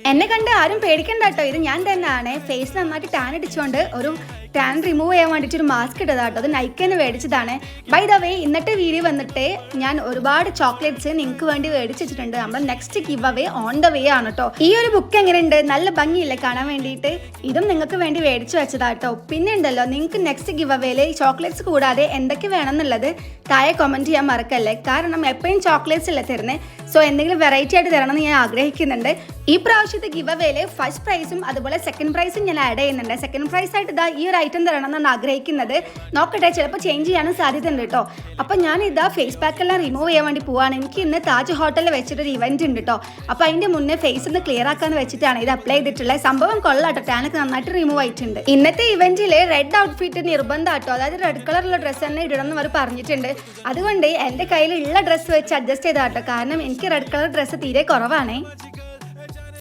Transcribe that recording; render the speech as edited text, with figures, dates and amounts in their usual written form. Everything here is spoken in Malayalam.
എന്നെ കണ്ട് ആരും പേടിക്കണ്ട കേട്ടോ, ഇത് ഞാൻ തന്നെയാണ്. ഫേസ് നന്നായിട്ട് ടാൻ അടിച്ചുകൊണ്ട് ഒരു ടാൻ റിമൂവ് ചെയ്യാൻ വേണ്ടിയിട്ട് ഒരു മാസ്ക് ഇട്ടതാട്ടോ. അത് നൈക്കന്ന് മേടിച്ചതാണ്. ബൈ ദ വേ, ഇന്നത്തെ വീഡിയോ വന്നിട്ട് ഞാൻ ഒരുപാട് ചോക്ലേറ്റ്സ് നിങ്ങൾക്ക് വേണ്ടി മേടിച്ച് വെച്ചിട്ടുണ്ട്. നമ്മുടെ next give away on the way ആണ് കേട്ടോ. ഈ ഒരു ബുക്ക് എങ്ങനെയുണ്ട്, നല്ല ഭംഗിയില്ലേ കാണാൻ വേണ്ടിയിട്ട്? ഇതും നിങ്ങൾക്ക് വേണ്ടി മേടിച്ച് വെച്ചതാട്ടോ. പിന്നെ ഉണ്ടല്ലോ, നിങ്ങൾക്ക് നെക്സ്റ്റ് ഗിവ് അവേയിൽ ചോക്ലേറ്റ്സ് കൂടാതെ എന്തൊക്കെ വേണമെന്നുള്ളത് താഴെ കമൻറ്റ് ചെയ്യാൻ മറക്കല്ലേ. കാരണം എപ്പോഴും ചോക്ലേറ്റ്സ് അല്ലേ തരുന്നത്. സോ എന്തെങ്കിലും വെറൈറ്റി ആയിട്ട് തരണമെന്ന് ഞാൻ ആഗ്രഹിക്കുന്നുണ്ട്. ഈ പ്രാവശ്യത്തെ ഗിവ് അവേയിൽ ഫസ്റ്റ് പ്രൈസും അതുപോലെ സെക്കൻഡ് പ്രൈസും ഞാൻ ആഡ് ചെയ്യുന്നുണ്ട്. സെക്കൻഡ് പ്രൈസ് ആയിട്ട് ഇതാ ഈ ഒരു ഐറ്റം തരണം എന്നാണ് ആഗ്രഹിക്കുന്നത്. നോക്കട്ടെ, ചിലപ്പോൾ ചേഞ്ച് ചെയ്യാനും സാധ്യത ഉണ്ട് കേട്ടോ. അപ്പം ഞാൻ ഇതാ ഫേസ് പാക്കെല്ലാം റിമൂവ് ചെയ്യാൻ വേണ്ടി പോവാണ്. എനിക്ക് ഇന്ന് താജ് ഹോട്ടലിൽ വെച്ചിട്ടൊരു ഇവന്റ് ഉണ്ട് കേട്ടോ. അപ്പോൾ അതിൻ്റെ മുന്നേ ഫേസ് ഒന്ന് ക്ലിയർ ആക്കാന്ന് വെച്ചിട്ടാണ് ഇത് അപ്ലൈ ചെയ്തിട്ടുള്ളത്. സംഭവം കൊള്ളാട്ടോ, ടാനൊക്കെ നന്നായിട്ട് റിമൂവ് ആയിട്ടുണ്ട്. ഇന്നത്തെ ഇവന്റിൽ റെഡ് ഔട്ട്ഫിറ്റ് നിർബന്ധമാട്ടോ, അതായത് റെഡ് കളറുള്ള ഡ്രസ്സ് തന്നെ ഇടണം എന്ന് അവർ പറഞ്ഞിട്ടുണ്ട്. അതുകൊണ്ട് എൻ്റെ കയ്യിലുള്ള ഡ്രസ്സ് വെച്ച് അഡ്ജസ്റ്റ് ചെയ്താട്ടോ, കാരണം എനിക്ക് റെഡ് കളർ ഡ്രസ്സ് തീരെ കുറവാണേ.